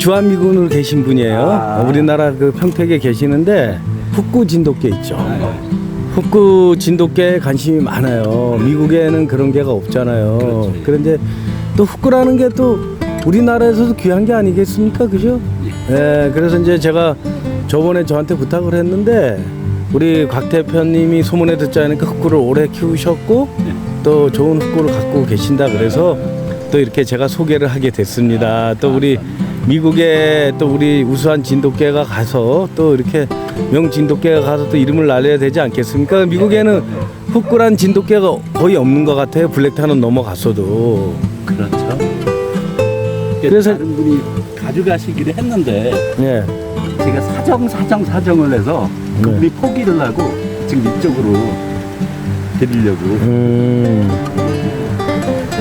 주한미군으로 계신 분이에요. 우리나라 그 평택에 계시는데 훅구 진돗개 있죠. 훅구 진돗개에 관심이 많아요. 미국에는 그런 개가 없잖아요. 그런데 또 훅구라는 게 또 우리나라에서도 귀한 게 아니겠습니까? 그죠? 예, 그래서 이제 제가 저번에 저한테 부탁을 했는데 우리 곽 대표님이 소문에 듣지 않으니까 훅구를 오래 키우셨고 또 좋은 훅구를 갖고 계신다 그래서 또 이렇게 제가 소개를 하게 됐습니다. 또 우리 미국에 또 우리 우수한 진돗개가 가서 또 이렇게 명 진돗개가 가서 또 이름을 날려야 되지 않겠습니까? 미국에는 훅구란 진돗개가 거의 없는 것 같아요. 블랙타는 넘어갔어도. 그렇죠. 그래서 다른 분이 가져가시기로 했는데 예. 제가 사정을 해서 그분이 포기를 하고 지금 이쪽으로 드리려고.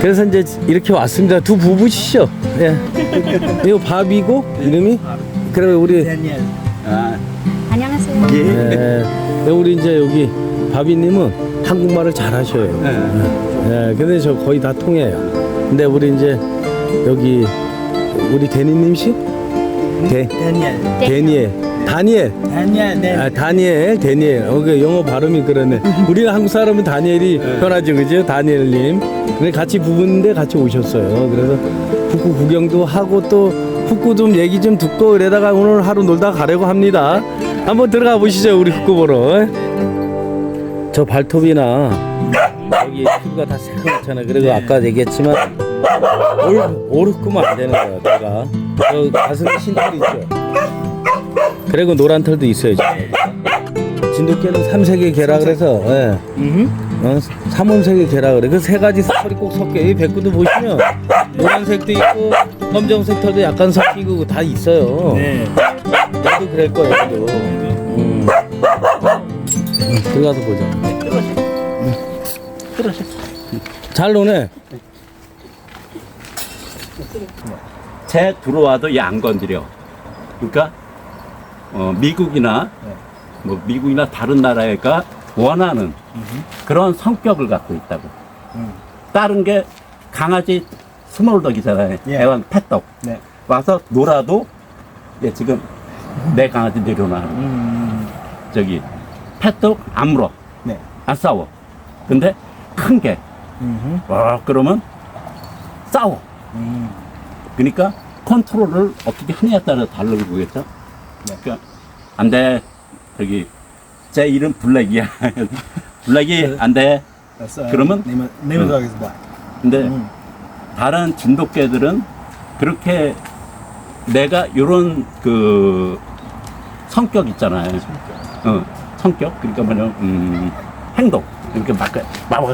그래서 이제 이렇게 왔습니다. 두 부부시죠? 예. 이거 밥이고 이름이? 그래 우리 아, 안녕하세요. 예. 예. 우리 이제 여기 바비님은 한국말을 잘하셔요. 예. 근데 저 거의 다 통해요. 근데 우리 이제 여기 우리 데니님 씨? 다니엘. 데니엘. 그 영어 발음이 그러네. 우리는 한국 사람은 다니엘이 편하죠, 그죠? 다니엘님. 근데 같이 부부인데 같이 오셨어요. 그래서 훅구 구경도 하고 또 훅구 좀 얘기 좀 듣고 이러다가 오늘 하루 놀다 가려고 합니다. 한번 들어가 보시죠, 우리 훅구 보러. 저 발톱이나 여기 피부가 다 새카맣잖아. 그리고 아까 얘기했지만 올 훅구면 안 되는 거야, 내가. 저 가슴에 신털이 있죠. 그리고 노란 털도 있어요. 진돗개는 삼색의 개라 그래서 삼원색의 개라 그래. 그 세 가지 털이 꼭 섞여. 이 백구도 보시면 노란색도 있고 검정색 털도 약간 섞이고 다 있어요. 네. 얘도 그럴 거예요. 얘도. 들어가서 보자. 잘 노네. 새 들어와도 얘 안 건드려. 그러니까 미국이나 미국이나 다른 나라가 원하는 그런 성격을 갖고 있다고. 다른 게 강아지 스몰독이잖아요. 예. 애완 펫독. 네. 와서 놀아도 얘 지금 내 강아지 내려놔. 저기 펫독 안 물어. 네. 안 싸워. 근데 큰 게. 그러면 싸워. 그러니까 컨트롤을 어떻게 하느냐에 따라 다르는 거겠죠. 네. 그러니까 안 돼. 저기 제 이름 블랙이야. 블랙이 안 돼. 그러면 name of the dog is black. 근데 다른 진돗개들은 그렇게 내가 요런 그 성격 있잖아요. 성격. 그러니까 뭐냐면 행동. 이렇게 막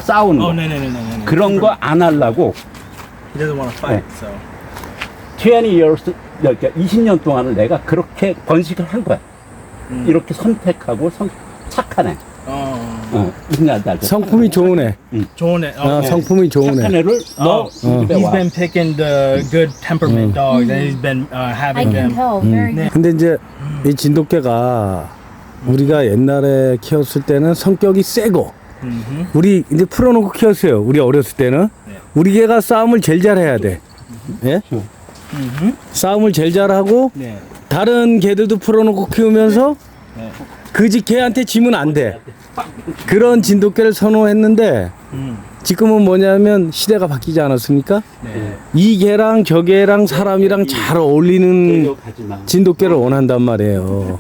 싸우는 거. No. 그런 거 안 하려고 He doesn't want to fight. So 20 years, 그러니까 20년 동안을 내가 그렇게 번식을 한 거야. 이렇게 선택하고 착하네. 무슨 말인지 알죠? 성품이 좋은 애. 좋은 애. 성품이 좋은 착한 애. 애를 너 집에 He's 와. been picking the good temperament dogs, and he's been I having can them. tell very good. 근데 이제 이 진돗개가 우리가 옛날에 키웠을 때는 성격이 세고 우리 이제 풀어놓고 키웠어요. 우리 어렸을 때는 우리 개가 싸움을 제일 잘해야 돼. 예? 싸움을 제일 잘하고 네. 다른 개들도 풀어놓고 키우면서 그 집 개한테 지면 안 돼. 그런 진돗개를 선호했는데 지금은 뭐냐면 시대가 바뀌지 않았습니까? 네. 이 개랑 저 개랑 사람이랑 잘 어울리는 진돗개를 원한단 말이에요.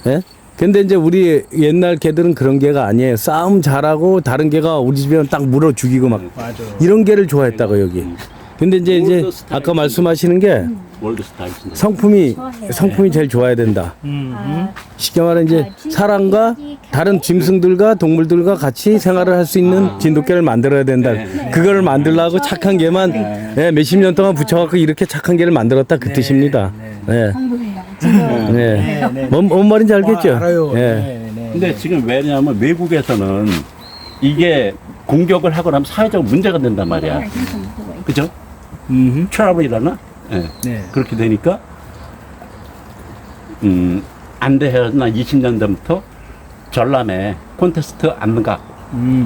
예? 근데 이제 우리 옛날 개들은 그런 개가 아니에요. 싸움 잘하고 다른 개가 우리 집에 딱 물어 죽이고 막 맞아. 이런 개를 좋아했다고 여기. 근데 이제 아까 말씀하시는 게 월드 스타일. 성품이 제일 좋아야 된다. 쉽게 말해 이제 사람과 다른 짐승들과 동물들과 같이 생활을 할 수 있는 진돗개를 만들어야 된다. 그거를 만들려고 착한 개만 몇십 년 동안 붙여갖고 이렇게 착한 개를 만들었다 그 뜻입니다. 네. 공부해요. 지금 네. 뭔 말인지 알겠죠? 알아요. 예. 네. 근데 지금 왜냐하면 외국에서는 이게 공격을 하고 나면 사회적 문제가 된단 말이야. 그죠? 트러블이라나? 네. 그렇게 되니까 안 돼 해서 나 20년 전부터 전람회 콘테스트 안가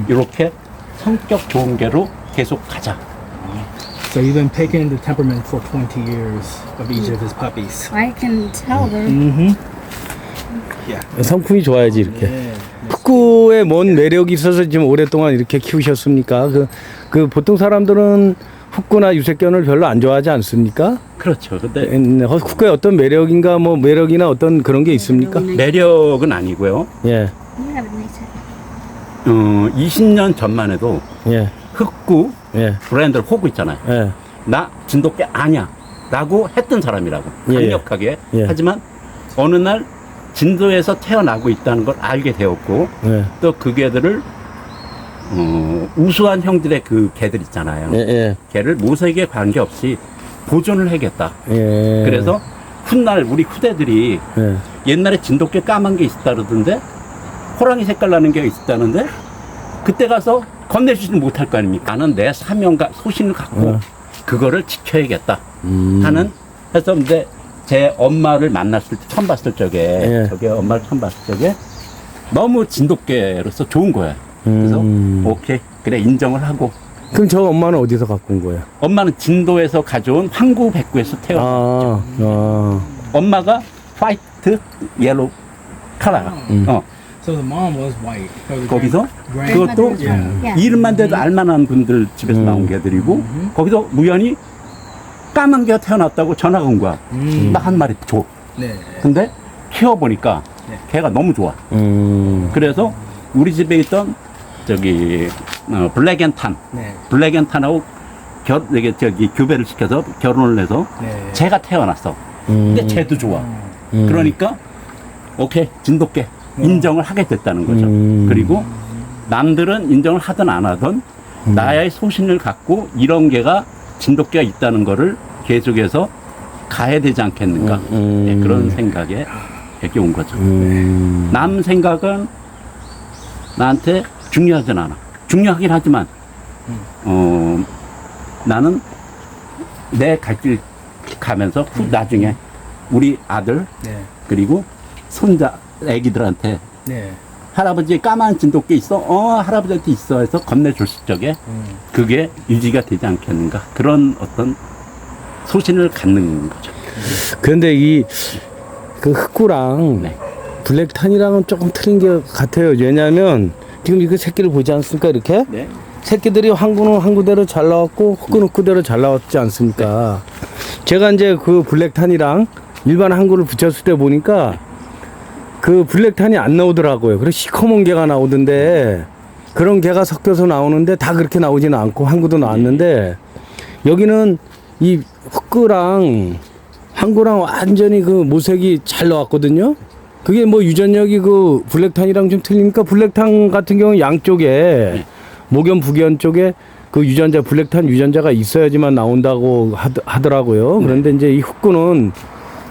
이렇게 성격 좋은 개로 계속 가자. So you've been picking the temperament for 20 years of each of his puppies. I can tell they're Mm-hmm. 성품이 좋아야지 이렇게. Yeah. 흑구에 뭔 매력이 있어서 지금 오랫동안 이렇게 키우셨습니까? 그 보통 사람들은 흑구나 유색견을 별로 안 좋아하지 않습니까? 그렇죠. 근데 흑구에 어떤 매력인가 뭐 매력이나 어떤 그런 게 있습니까? 매력은 아니고요. 예, you have a nice head. 20년 전만 해도 예, 흑구 예, 브랜드 호구 있잖아요. 예, 나 진돗개 아니야 라고 했던 사람이라고 예, 강력하게. 예. 하지만 어느 날 진도에서 태어나고 있다는 걸 알게 되었고, 예, 또 그 개들을 우수한 형들의 그 개들 있잖아요. 예, 예, 개를 모색에 관계없이 보존을 해야겠다. 예. 그래서 훗날 우리 후대들이 예, 옛날에 진돗개 까만 게 있었다 그러던데 호랑이 색깔 나는 게 있었다는데 그때 가서 건네주지는 못할 거 아닙니까? 나는 내 사명과 소신을 갖고 그거를 지켜야겠다 하는 해서 근데 제 엄마를 만났을 때 처음 봤을 적에 예. 저게 엄마를 처음 봤을 적에 너무 진돗개로서 좋은 거예요. 그래서 오케이 그래 인정을 하고 그럼 저 엄마는 어디서 갖고 온 거예요? 엄마는 진도에서 가져온 황구 백구에서 태어났죠. 엄마가 화이트 옐로우 컬러가 So the mom was white. So the 거기서 grand- 그것도 Yeah. 이름만 대도 알만한 분들 집에서 나온 개들이고 거기서 우연히 까만 개가 태어났다고 전화가 온 거야. 나 한 마리 줘. 네. 근데 키워보니까 네. 개가 너무 좋아. 그래서 우리 집에 있던 저기 블랙앤탄 네. 블랙앤탄하고 교배를 시켜서 결혼을 해서 네. 쟤가 태어났어. 근데 쟤도 좋아. 그러니까 오케이 진돗개 인정을 하게 됐다는 거죠. 그리고 남들은 인정을 하든 안 하든 나의 소신을 갖고 이런 개가 진돗개가 있다는 거를 계속해서 가야 되지 않겠는가. 네, 그런 생각에 이렇게 온 거죠. 남 생각은 나한테 중요하진 않아. 중요하긴 하지만 나는 내 갈 길 가면서 나중에 우리 아들 네. 그리고 손자 애기들한테 네. 할아버지 까만 진돗개 있어? 할아버지한테 있어 해서 건네줄 적에 그게 유지가 되지 않겠는가. 그런 어떤 소신을 갖는 거죠. 그런데 그 흑구랑 네. 블랙탄이랑은 조금 틀린 게 같아요. 왜냐하면 지금 이거 새끼를 보지 않습니까? 이렇게 네. 새끼들이 항구는 항구대로 잘 나왔고 흑구는 흑구대로 잘 나왔지 않습니까? 제가 이제 그 블랙탄이랑 일반 항구를 붙였을 때 보니까 그 블랙탄이 안 나오더라고요. 그래서 시커먼 개가 나오던데 그런 개가 섞여서 나오는데 다 그렇게 나오지는 않고 항구도 나왔는데 여기는 이 흑구랑 항구랑 완전히 그 모색이 잘 나왔거든요. 그게 뭐 유전력이 그 블랙탄이랑 좀 틀리니까 블랙탄 같은 경우는 양쪽에 목견 부견 쪽에 그 유전자 블랙탄 유전자가 있어야지만 나온다고 하더라고요. 그런데 이제 이 흑구는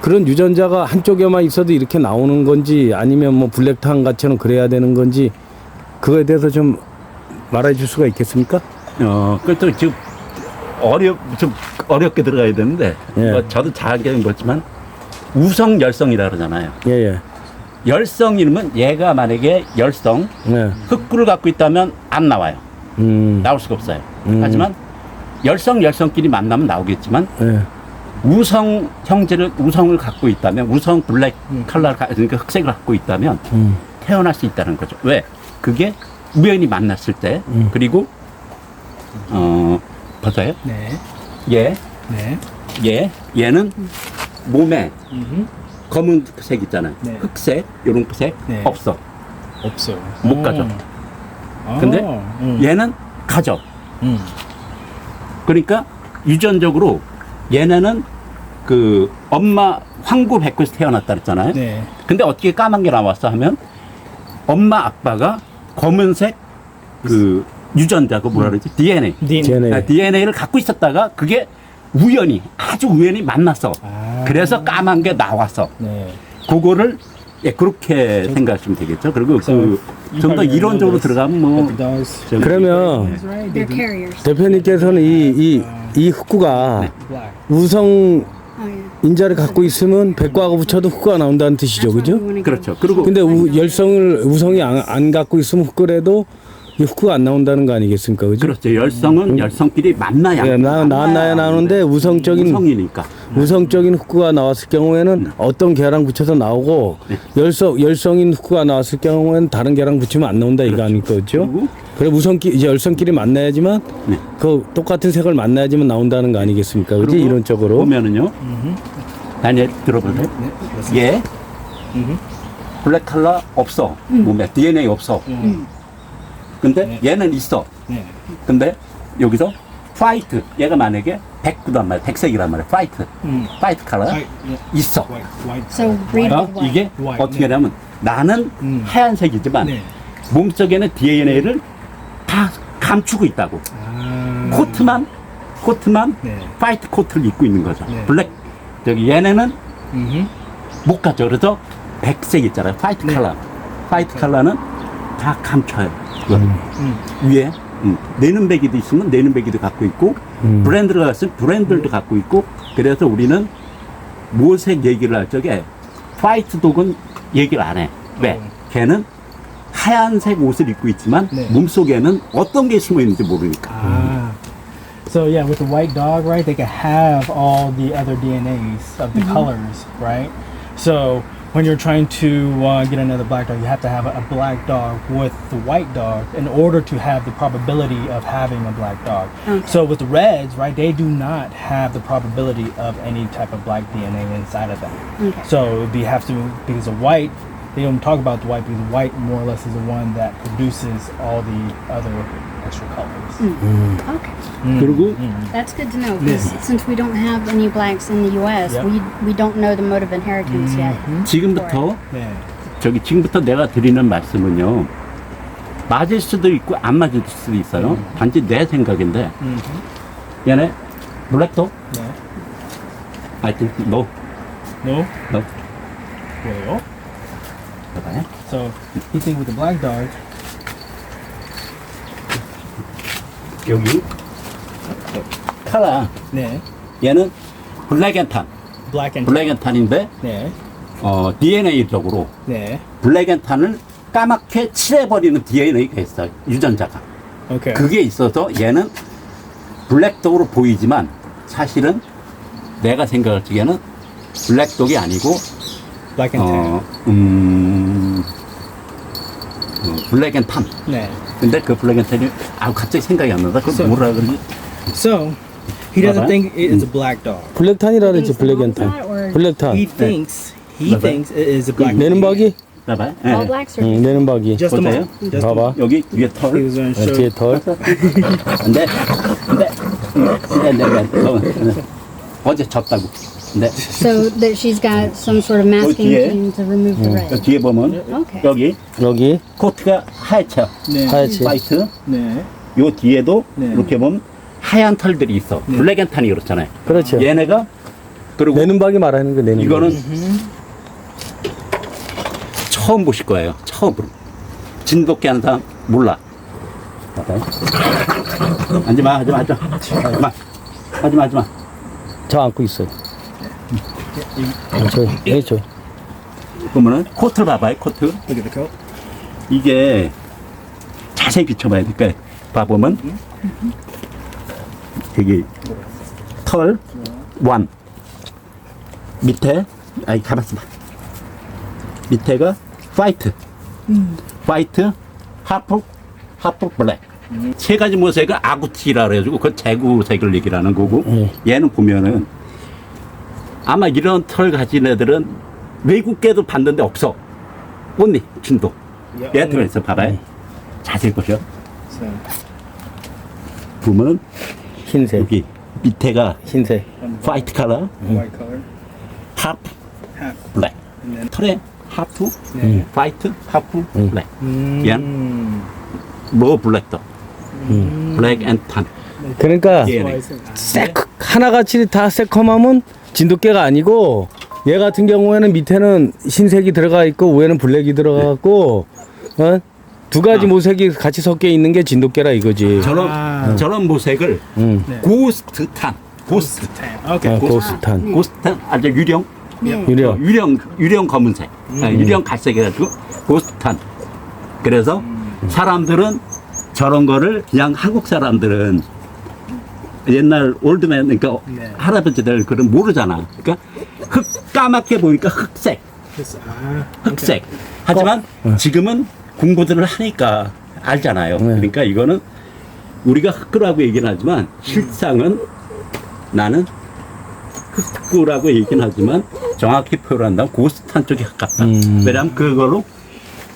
그런 유전자가 한쪽에만 있어도 이렇게 나오는 건지 아니면 뭐 블랙탄 같이는 그래야 되는 건지 그거에 대해서 좀 말해 줄 수가 있겠습니까? 그것도 지금 좀 어렵게 들어가야 되는데 예. 뭐 저도 잘하게는 거지만 우성 열성이라 그러잖아요. 예, 예. 열성 이름은 얘가 만약에 열성 네. 흑구를 갖고 있다면 안 나와요. 나올 수가 없어요. 하지만 열성끼리 만나면 나오겠지만 예. 우성 우성을 갖고 있다면 우성 블랙 컬러 그러니까 흑색을 갖고 있다면 태어날 수 있다는 거죠. 왜? 그게 우연히 만났을 때 그리고 보세요. 네. 네. 얘는 몸에 검은색 있잖아요. 네. 흑색 이런 색 네. 없어. 없어요. 못 가져. 근데 얘는 가져. 그러니까 유전적으로 얘네는 그 엄마 황구 백구에서 태어났다 그랬잖아요. 네. 근데 어떻게 까만 게 나왔어 하면 엄마 아빠가 검은색 그 유전자가 뭐라 그러지? DNA. DNA. DNA를 갖고 있었다가 그게 우연히 아주 우연히 만났어. 그래서 까만 게 나왔어. 네. 그거를 그렇게 생각하시면 되겠죠. 그리고 좀 더 이론적으로 들어가면 뭐 저기 그러면 They're carriers. 대표님께서는 이 흑구가 Black. 우성 Oh yeah. 인자를 갖고 있으면 백과하고 붙여도 흑구가 나온다는 뜻이죠, That's why 그죠? we wanna 그렇죠. go. 그리고 근데 우성이 안 갖고 있으면 흑구라도 이 후크가 안 나온다는 거 아니겠습니까? 그죠? 그렇죠. 열성은 열성끼리 만나야 예, 나와야 나오는데 우성적인 후크가 나왔을 경우에는 어떤 계랑 붙여서 나오고 열성인 후크가 나왔을 경우에는 다른 계랑 붙이면 안 나온다 이거 아닙니까? 그렇죠? 그래 이제 열성끼리 만나야지만 네. 그 똑같은 색을 만나야지만 나온다는 거 아니겠습니까? 그지? 그리고 이론적으로. 보면은요. 아니 들어보세요. 얘 블랙 컬러 없어. 몸에 DNA 없어. 근데 얘는 있어. 네. 근데 여기서 화이트 얘가 만약에 백구단 말이야. 백색이란 말이야. 화이트. 화이트 컬러 White, yeah. 있어. White, white. So read 어? with white. 이게 White, 어떻게 하냐면 나는 하얀색이지만 네. 몸속에는 DNA를 다 감추고 있다고. 아. 코트만 네. 화이트 코트를 입고 있는 거죠. 네. 블랙 저기 얘네는 Mhm. 못 가죠. 그래서 백색 있잖아요. 화이트 네. 컬러. 화이트 컬러는 다 감춰요. 그거. 위에 내는 배기도 있으면 내는 배기도 갖고 있고 브랜드를 갔으면 브랜드도 갖고 있고 그래서 우리는 모색 얘기를 할 적에 화이트 독은 얘기를 안 해. 왜? 걔는 하얀색 옷을 입고 있지만 네. 몸속에는 어떤 게 숨어 있는지 모르니까. Ah. So yeah, with the white dog, right, they can have all the other DNAs of the colors, right? So when you're trying to get another black dog, you have to have a black dog with the white dog in order to have the probability of having a black dog. Okay. So with the reds, right, they do not have the probability of any type of black DNA inside of them. Okay. So it'd be have to because the white, they don't talk about the white because white more or less is the one that produces all the other extra colors. Okay. 그리고 That's good to know because since we don't have any blacks in the U.S., Yep. we don't know the mode of inheritance yet. 지금부터 Yeah. 지금부터 내가 드리는 말씀은요. 맞을 수도 있고 안 맞을 수도 있어요. 단지 내 생각인데 얘네 블랙도 Yeah. I think no. No. No. 왜요? 봐봐요. So he think with the black dog. 여기 카라 네. 얘는 블랙앤탄 Black and 블랙앤탄인데 네. DNA적으로 네. 블랙앤탄을 까맣게 칠해버리는 DNA가 있어요. 유전자가. Okay. 그게 있어서 얘는 블랙독으로 보이지만 사실은 내가 생각할 적에는 블랙독이 아니고 Black and tan. 블랙앤탄. 네. 근데 그 블랙앤탄이 갑자기 생각이 안 나다. 그걸 뭐라 그러지? So he doesn't Bye-bye. think it is a black dog. 블랙탄이라 그러지 Thinks the 블랙앤탄. mom's not, or 블랙탄. He thinks Bye-bye. it is a black. 내는 박이? 봐봐요. all 예. blacks are 내는 박이. Just a 보세요. moment. Just a moment. 봐봐. 여기 위에 He 털. was going to show. 뒤에 털. 근데 어제 졌다고. 근데 so that she's got some sort of masking 뒤에. gene to remove the red. 뒤에 보면 Okay. 여기 여기 코트가 하얗죠. 네. 하얗지. 화이트. 네. 요 뒤에도 네. 이렇게 보면 하얀 털들이 있어. 블랙앤탄이 그렇잖아요. 그렇죠. 얘네가 그리고 내는 박이 말하는 거 내는 이거는 박이. 처음 보실 거예요. 처음으로. 진돗개 하는 사람 몰라. 봐봐요. 앉지마, 하지마. 저 안고 있어요. 저. 그러면은 코트를 봐봐요. 코트. Look at the coat. 이게 자세히 비춰봐야 될 거예요. 봐보면 여기 털 원. 밑에 가만있어 봐. 밑에가 화이트, 하프 블랙. 세 가지 모색을 아구티라 그래가지고 그 재구색을 얘기하는 거고 얘는 보면은 아마 이런 털 가진 애들은 외국계도 봤는데 없어. 언니 진도. 얘 들어있어 봐봐요. 자세히 보셔. So 보면은 흰색. 여기 밑에가 흰색. 화이트 컬러, white color. 하프 Half. 블랙. And then. 털에 하프, 네. 화이트, 하프, 블랙. 얘는 Mm. 로 블랙도. 블랙 앤 탄. 그러니까 얘네. 하나같이 다 새콤하면 진돗개가 아니고 얘 같은 경우에는 밑에는 흰색이 들어가 있고 위에는 블랙이 들어가고 두 가지 모색이 같이 섞여 있는 게 진돗개라 이거지. 저런 모색을 고스트 탄. 고스트. Okay. 고스탄. 고스트 탄 아주 유령. 유령. 유령 검은색. 유령 갈색이라고 고스트 탄. 그래서 사람들은 저런 거를 그냥 한국 사람들은 옛날 올드맨, 그러니까 네. 할아버지들 그런 모르잖아. 그러니까 까맣게 보니까 흑색. This, ah, 흑색. 하지만 지금은 공부들을 하니까 알잖아요. 그러니까 이거는 우리가 흑구라고 얘기는 하지만 실상은 나는 흑구라고 얘기는 하지만 정확히 표현한다면 고스탄 쪽에 가깝다. 왜냐하면 그걸로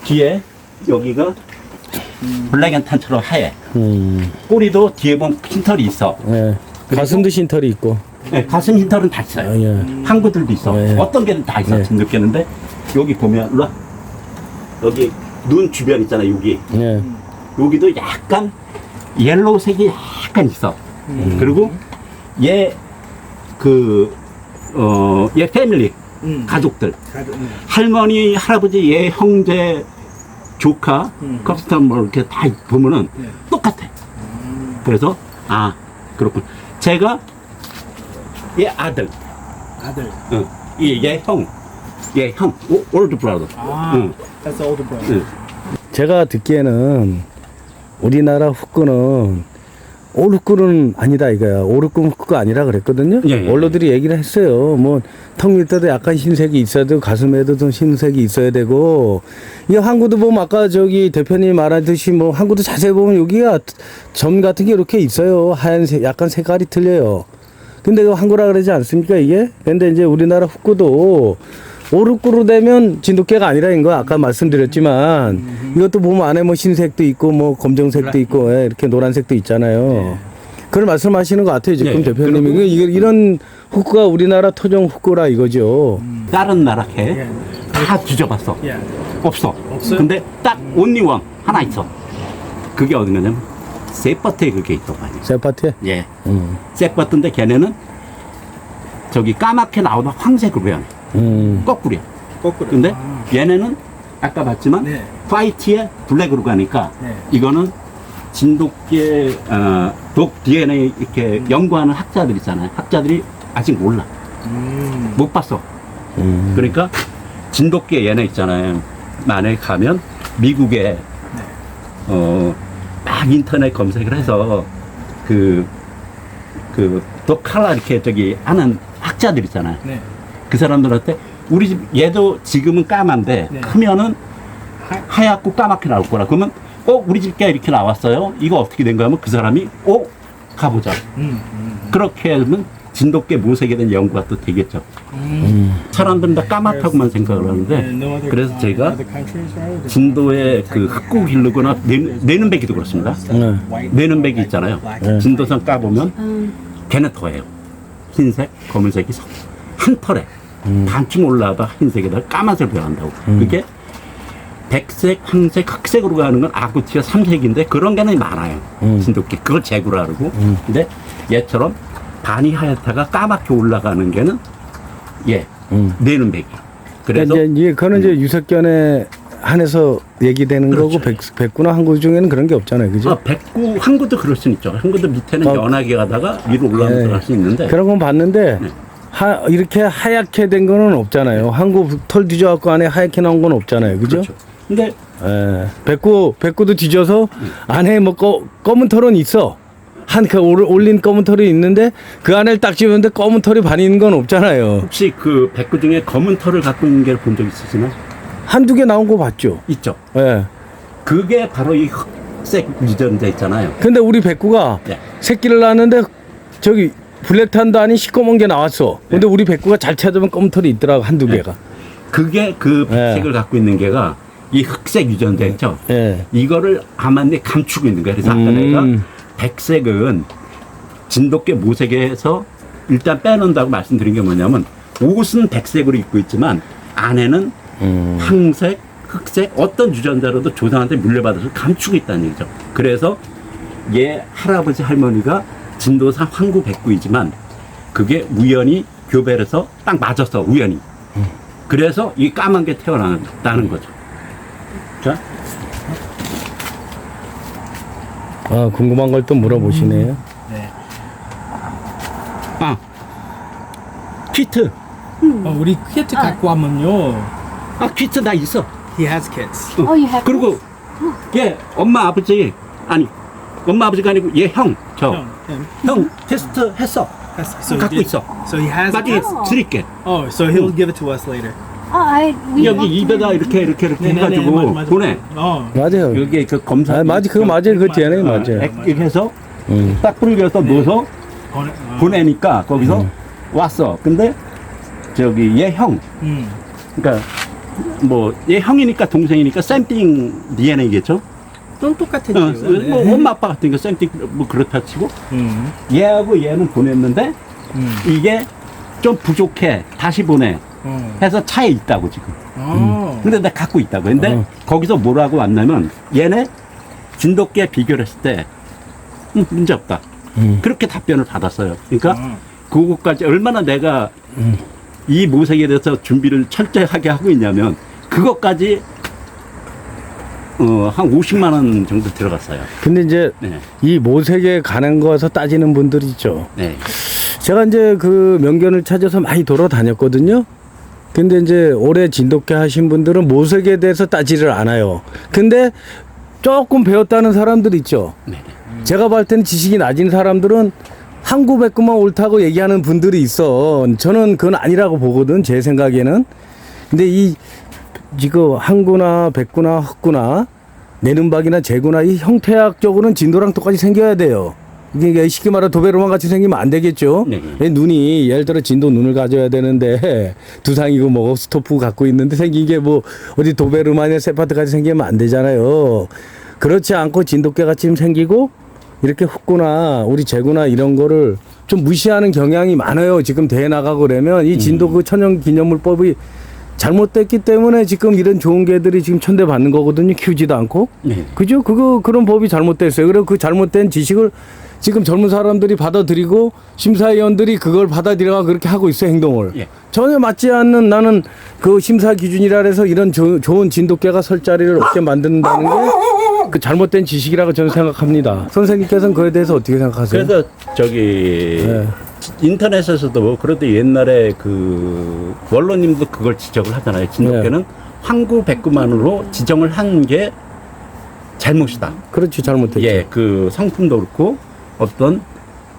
뒤에 여기가 블랙앤탄처럼 하얘. 꼬리도 뒤에 보면 흰털이 있어. 예. 가슴도 흰털이 있고. 네, 가슴 흰털은 다 있어요. 아, 예. 항구들도 있어. 네. 어떤 개는 다 있어. 네. 느꼈는데 여기 보면 일로 와. 여기 눈 주변 있잖아. 여기 예. 여기도 약간 옐로우색이 약간 있어. 그리고 얘 얘 패밀리 가족들 할머니 할아버지 얘 형제 조카 커스텀 뭐 이렇게 다 보면은 똑같아. 그래서 아 그렇군. 제가 얘 아들. Other. 얘 형, 올드 브라더. Ah, that's the older brother. 응. 제가 듣기에는 우리나라 훅구는 오르꾸는 아니다 이거야. 오르꾸는 훅구가 아니라 그랬거든요. 예. 원로들이 얘기를 했어요. 뭐 턱 밑에도 약간 흰색이 있어야 되고 가슴에도 좀 흰색이 있어야 되고 이 항구도 보면 아까 저기 대표님이 말하듯이 뭐 항구도 자세히 보면 여기가 점 같은 게 이렇게 있어요. 하얀색 약간 색깔이 틀려요. 근데 이거 항구라 그러지 않습니까 이게? 근데 이제 우리나라 훅구도 오르꾸로 되면 진돗개가 아니라 인 거 아까 말씀드렸지만 이것도 보면 안에 뭐 흰색도 있고 뭐 검정색도 있고 예, 이렇게 노란색도 있잖아요. 그걸 말씀하시는 것 같아요 지금 예, 대표님이. 그리고- 이런 훅구가 우리나라 토종 훅구라 이거죠. 다른 나라 개 다 뒤져봤어. Yeah. 없어. 없어요? 근데 딱 온리원 하나 있어. 그게 어디냐면 세퍼트에 그게 있다고 하니. 세파트에. 예. 세퍼트인데 걔네는 저기 까맣게 나오다 황색으로 변해. 거꾸로야. 거꾸로. 근데 얘네는 아까 봤지만 네. 화이트에 블랙으로 가니까 네. 이거는 진돗개 독 DNA 이렇게 연구하는 학자들 있잖아요. 학자들이 아직 몰라. 못 봤어. 그러니까 진돗개 얘네 있잖아요. 만약에 가면 미국에 막 인터넷 검색을 해서 독 칼라 이렇게 저기 하는 학자들 있잖아요. 네. 그 사람들한테 우리 집 얘도 지금은 까만데 네. 크면은 하얗고 까맣게 나올 거라. 그러면 우리 집 개 이렇게 나왔어요. 이거 어떻게 된 거야? 하면 그 사람이 가보자. 그렇게 하면 진돗개 모색에 대한 연구가 또 되겠죠. 사람들은 다 까맣다고만 생각을 하는데 No other, 그래서 제가 other countries, right? 진도에 그 흑구 기르거나 내는배기도 그렇습니다. White, 내는배기 있잖아요. black. 진도산 까보면 걔는 더해요. 흰색, 검은색이 한 털에 반쯤 올라가다 흰색에다 까만색을 변한다고. 그게 백색, 황색, 흑색으로 가는 건 아구티가 삼색인데 그런 게는 많아요. 진돗개. 그걸 재구라 그러고. 근데 얘처럼 반이 하얗다가 까맣게 올라가는 게는 내는배기. 그래서 이제 그거는 이제 유석견에 한해서 얘기되는 거고 백구나 항구 중에는 그런 게 없잖아요, 그죠? 백구 항구도 그럴 수 있죠. 항구도 밑에는 연하게 가다가 위로 올라가면서 할 수 있는데 그런 건 봤는데 이렇게 하얗게 된 거는 없잖아요. 항구 털 뒤져갖고 안에 하얗게 나온 건 없잖아요, 그죠? 그렇죠. 근데 예. 백구도 뒤져서 안에 뭐 검은 털은 있어. 올린 검은 털이 있는데 그 안을 딱 집었는데 검은 털이 반이 있는 건 없잖아요. 혹시 그 백구 중에 검은 털을 갖고 있는 게 본 적 있으시나요? 한두 개 나온 거 봤죠? 있죠. 예. 그게 바로 이 흑색 유전자 있잖아요. 근데 우리 백구가 네. 새끼를 낳았는데 저기 블랙탄도 아닌 시꺼먼 게 나왔어. 근데 우리 백구가 잘 찾으면 검은 털이 있더라고, 한두 개가. 그게 그 네. 백색을 갖고 있는 게가 이 흑색 유전자 있죠. 예. 이거를 아만데 감추고 있는 거예요. 그래서 아까 내가 백색은 진돗개 모색에서 일단 빼놓는다고 말씀드린 게 뭐냐면 옷은 백색으로 입고 있지만 안에는 황색, 흑색 어떤 유전자로도 조상한테 물려받아서 감추고 있다는 얘기죠. 그래서 얘 할아버지 할머니가 진도산 황구 백구이지만 그게 우연히 교배를 해서 딱 맞았어. 우연히. 그래서 이 까만 게 태어났다는 거죠. 자, 궁금한 걸 또 물어보시네요. 네. 키트. 우리 키트 갖고 왔면요. 키트 나 있어. He has kids. Oh, you have. 그리고 얘 엄마 아버지 아니 엄마 아버지가 아니고 얘 형, 저. him. 형 테스트 했어. So 갖고 did- 있어. So he has. 나중에 드릴게. Oh, so he'll give it to us later. We 여기 want 입에다 to- 이렇게 네, 해가지고 보내. Oh. 맞아요. 여기 그 검사. 아, 맞아. 그거 맞아요. 그 DNA 맞아요. 이렇게 해서 딱 뿌리겨서 넣어서 보내니까 거기서 왔어. 근데 저기 얘 형. 그러니까 뭐 얘 형이니까 동생이니까 샘띵 DNA겠죠. 좀 똑같아. 뭐 엄마 아빠 같은 거 샘띵 뭐 그렇다 치고 얘하고 얘는 보냈는데 이게 좀 부족해. 다시 보내. 해서 차에 있다고 지금. Oh. 근데 내가 갖고 있다고. 근데 거기서 뭐라고 왔냐면 얘네 진돗개 비교를 했을 때 문제 없다. 그렇게 답변을 받았어요. 그러니까 그거까지 얼마나 내가 이 모색에 대해서 준비를 철저하게 하고 있냐면 그것까지 한 50만 원 정도 들어갔어요. 근데 이제 네. 이 모색에 가는 거에서 따지는 분들이 있죠. 네. 제가 이제 그 명견을 찾아서 많이 돌아다녔거든요. 근데 이제 올해 진돗개 하신 분들은 모색에 대해서 따지를 않아요. 근데 조금 배웠다는 사람들 있죠. 네. 제가 볼 때는 지식이 낮은 사람들은 항구 백구만 옳다고 얘기하는 분들이 있어. 저는 그건 아니라고 보거든, 제 생각에는. 근데 이 지금 항구나 백구나 흑구나 내눈박이나 제구나 이 형태학적으로는 진도랑 똑같이 생겨야 돼요. 이게 쉽게 말해 도베르만 같이 생기면 안 되겠죠. 네. 눈이 예를 들어 진도 눈을 가져야 되는데 두상이고 뭐고 스토프 갖고 있는데 생긴 게 뭐 어디 도베르만이나 세파트 같이 생기면 안 되잖아요. 그렇지 않고 진돗개 같이 생기고 이렇게 흑구나 우리 제구나 이런 거를 좀 무시하는 경향이 많아요. 지금 대회 나가고 그러면 이 진도 그 천연 기념물법이 잘못됐기 때문에 지금 이런 좋은 개들이 지금 천대받는 거거든요. 키우지도 않고. 네. 그죠? 그런 법이 잘못됐어요. 그리고 그 잘못된 지식을 지금 젊은 사람들이 받아들이고 심사위원들이 그걸 받아들여가 그렇게 하고 있어요. 행동을. 예. 전혀 맞지 않는 나는 그 심사 기준이라 해서 이런 좋은 진돗개가 설 자리를 없게 만든다는 게 그 잘못된 지식이라고 저는 생각합니다. 선생님께서는 그에 대해서 어떻게 생각하세요? 그래서 저기 네. 인터넷에서도 그래도 옛날에 그 원로님도 그걸 지적을 하잖아요. 진돗개는 황구 백구만으로 지정을 한 게 잘못이다. 그렇지, 잘못했죠. 예, 그 성품도 그렇고 어떤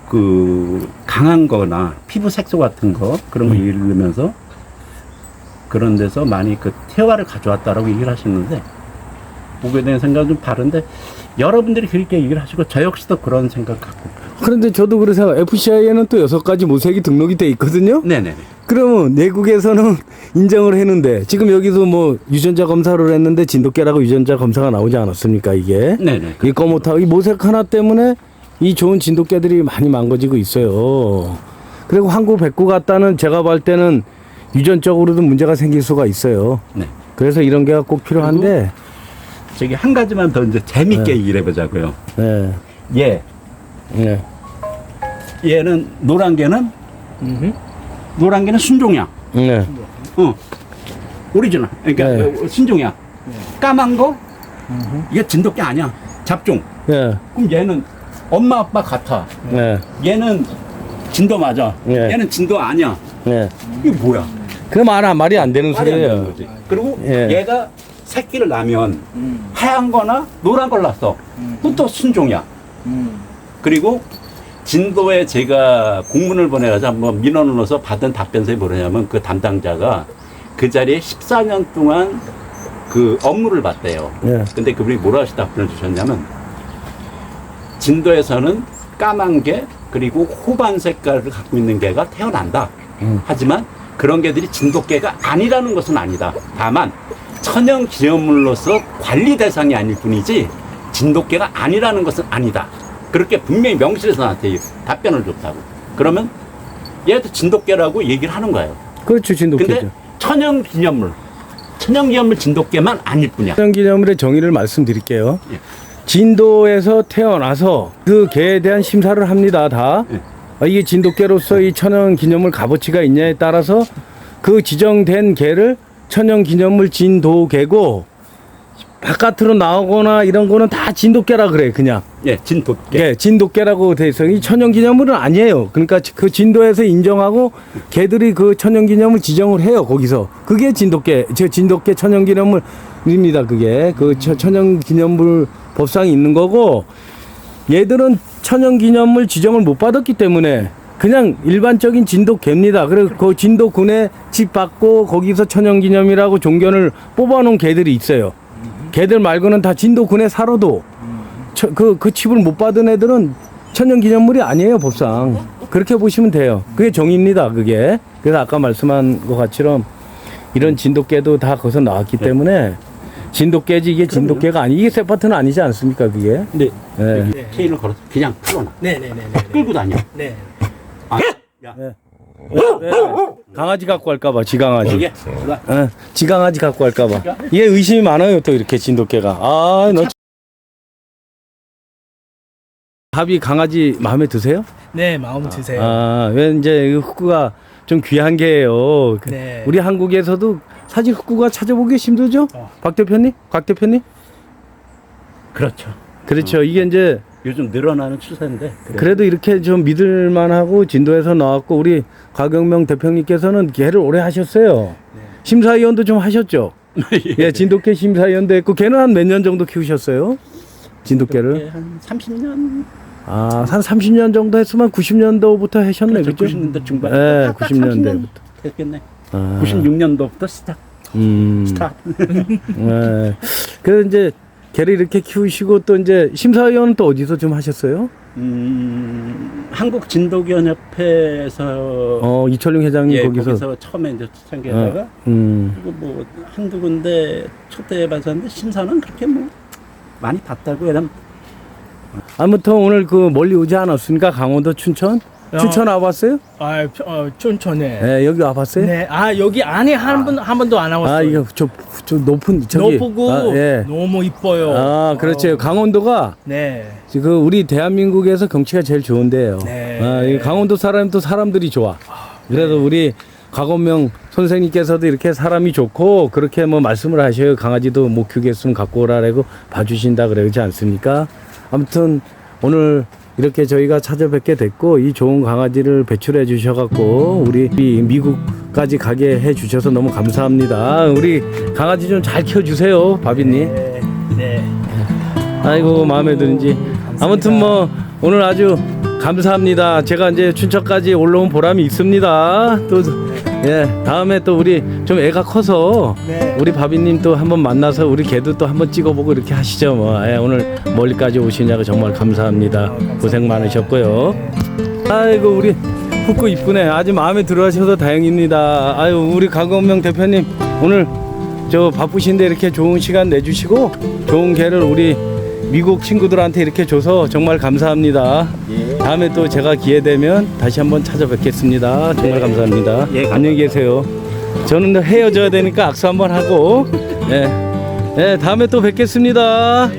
그 강한 거나 피부 색소 같은 거 그런 거 이르면서 그런 데서 많이 그 태화를 가져왔다라고 얘기를 하시는데 보게 되는 생각은 좀 다른데 여러분들이 그렇게 얘기를 하시고 저 역시도 그런 생각 갖고. 그런데 저도 그래서 FCI에는 또 6가지 모색이 등록이 돼 있거든요. 네네. 그러면 내국에서는 인정을 했는데 지금 여기서 뭐 유전자 검사를 했는데 진돗개라고 유전자 검사가 나오지 않았습니까 이게? 네네. 이 검어타고 이 모색 하나 때문에 이 좋은 진돗개들이 많이 망가지고 있어요. 그리고 항구 백구 같다는 제가 볼 때는 유전적으로도 문제가 생길 수가 있어요. 네. 그래서 이런 게가 꼭 필요한데. 저기 한 가지만 더 이제 재밌게 얘기를 해보자고요. 네. 얘, 네. 얘는 노란 개는 노란 개는 순종이야. 네. 오리지널. 그러니까 네. 순종이야. 까만 거 이게 진돗개 아니야. 잡종. 네. 그럼 얘는 엄마 아빠 같아. 네. 얘는 진도 맞아. 네. 얘는 진도 아니야. 네. 이게 뭐야? 그 말이 안 되는 말이 안 되는 소리예요. 거지. 그리고 예. 얘가 새끼를 낳으면 하얀 거나 노란 걸 낳았어. 그럼 또 순종이야. 그리고 진도에 제가 공문을 보내가지고 한번 민원을 넣어서 받은 답변서에 뭐냐면 그 담당자가 그 자리에 14년 동안 그 업무를 봤대요. 예. 근데 그분이 뭐라고 답변을 주셨냐면 진도에서는 까만 개 그리고 호반 색깔을 갖고 있는 개가 태어난다. 하지만 그런 개들이 진돗개가 아니라는 것은 아니다. 다만 천연 기념물로서 관리 대상이 아닐 뿐이지 진돗개가 아니라는 것은 아니다. 그렇게 분명히 명시해서 나한테 답변을 줬다고. 그러면 얘도 진돗개라고 얘기를 하는 거예요. 그렇죠, 진돗개죠. 근데 천연 기념물 진돗개만 아닐 뿐이야. 천연기념물의 정의를 말씀드릴게요. 예. 진도에서 태어나서 그 개에 대한 심사를 합니다. 다. 예. 이게 진돗개로서 이 천연기념물 값어치가 있냐에 따라서 그 지정된 개를 천연기념물 진도개고 바깥으로 나오거나 이런 거는 다 진돗개라 그래 그냥. 예, 진돗개. 예, 진돗개라고 돼 있어요. 이 천연기념물은 아니에요. 그러니까 그 진도에서 인정하고 개들이 그 천연기념물 지정을 해요. 거기서 그게 진돗개, 진돗개 천연기념물입니다. 그게 그 천연기념물 법상이 있는 거고 얘들은 천연기념물 지정을 못 받았기 때문에 그냥 일반적인 진돗개입니다. 그래서 그 진돗군에 집 받고 거기서 천연기념이라고 종견을 뽑아놓은 개들이 있어요. 개들 말고는 다 진돗군에 살아도 그 칩을 못 받은 애들은 천연기념물이 아니에요, 법상. 그렇게 보시면 돼요. 그게 정의입니다, 그게. 그래서 아까 말씀한 것 같처럼 이런 진돗개도 다 거기서 나왔기 때문에 진돗개지 이게 진돗개가 아니 이게 세파트는 아니지 않습니까, 그게? 근데 네. 여기 체인을 걸어서 그냥 풀어놔. 네네네. 끌고 다녀. 네. 아, 야, 왜? 강아지 갖고 갈까봐, 지강아지. 여기. 지강아지 갖고 갈까봐. 얘 의심이 많아요, 또 이렇게 진돗개가. 아, 너. 합이 강아지 마음에 드세요? 네, 마음 드세요. 아, 왜 이제 이 흑구가 좀 귀한 개예요. 네. 우리 한국에서도 사실 흑구가 찾아보기 힘들죠? 박 대표님? 곽 대표님? 그렇죠. 그렇죠. 이게 이제 요즘 늘어나는 추세인데. 그래도 이렇게 좀 믿을만하고 진도에서 나왔고 우리 곽영명 대표님께서는 개를 오래 하셨어요. 심사위원도 좀 하셨죠? 예, 진돗개 심사위원도 했고 걔는 한 몇 년 정도 키우셨어요? 진돗개를? 한 30년. 아, 한 30년 정도 했으면 90년도부터 하셨네, 그죠? 90년대 중반. 네, 딱 90년대부터. 됐겠네. 아. 96년도부터 스타트. 네. 그래서 이제 개를 이렇게 키우시고 또 이제 심사위원은 또 어디서 좀 하셨어요? 한국 진돗견협회에서 이철용 회장님 예, 거기서. 처음에 이제 초창기에다가 그리고 뭐 한두 군데 초대해봤었는데 심사는 그렇게 뭐 많이 봤다고 왜냐면 아무튼 오늘 그 멀리 오지 않았습니까? 강원도 춘천? 춘천 와봤어요? 춘천에. 네, 여기 와봤어요? 네, 여기 안에 한 번도 안 와봤어요. 아, 이거 저 높은 저기. 높고 예. 너무 이뻐요. 아, 그렇죠. 강원도가 네. 그 우리 대한민국에서 경치가 제일 좋은데요. 네. 아, 이 강원도 사람도 사람들이 좋아. 그래서 우리 곽원명 선생님께서도 이렇게 사람이 좋고 그렇게 뭐 말씀을 하셔요. 강아지도 못 키우겠으면 갖고 오라라고 봐주신다 그러지 않습니까? 아무튼 오늘 이렇게 저희가 찾아뵙게 됐고 이 좋은 강아지를 배출해 주셔갖고 우리 미국까지 가게 해 주셔서 너무 감사합니다. 우리 강아지 좀 잘 키워주세요, 바비님. 네. 네. 아이고 마음에 드는지. 아무튼 뭐 오늘 아주 감사합니다. 제가 이제 춘천까지 올라온 보람이 있습니다. 또 예, 다음에 또 우리 좀 애가 커서 네. 우리 바비님 또 한번 만나서 우리 개도 또 한번 찍어보고 이렇게 하시죠. 뭐 예, 오늘 멀리까지 오시냐고 정말 감사합니다. 고생 많으셨고요. 아이고 우리 흑구 이쁘네. 아주 마음에 들어하셔서 다행입니다. 아유 우리 강건명 대표님 오늘 저 바쁘신데 이렇게 좋은 시간 내주시고 좋은 개를 우리 미국 친구들한테 이렇게 줘서 정말 감사합니다. 다음에 또 제가 기회 되면 다시 한번 찾아뵙겠습니다. 정말 감사합니다. 안녕히 계세요. 저는 헤어져야 되니까 악수 한번 하고, 다음에 또 뵙겠습니다.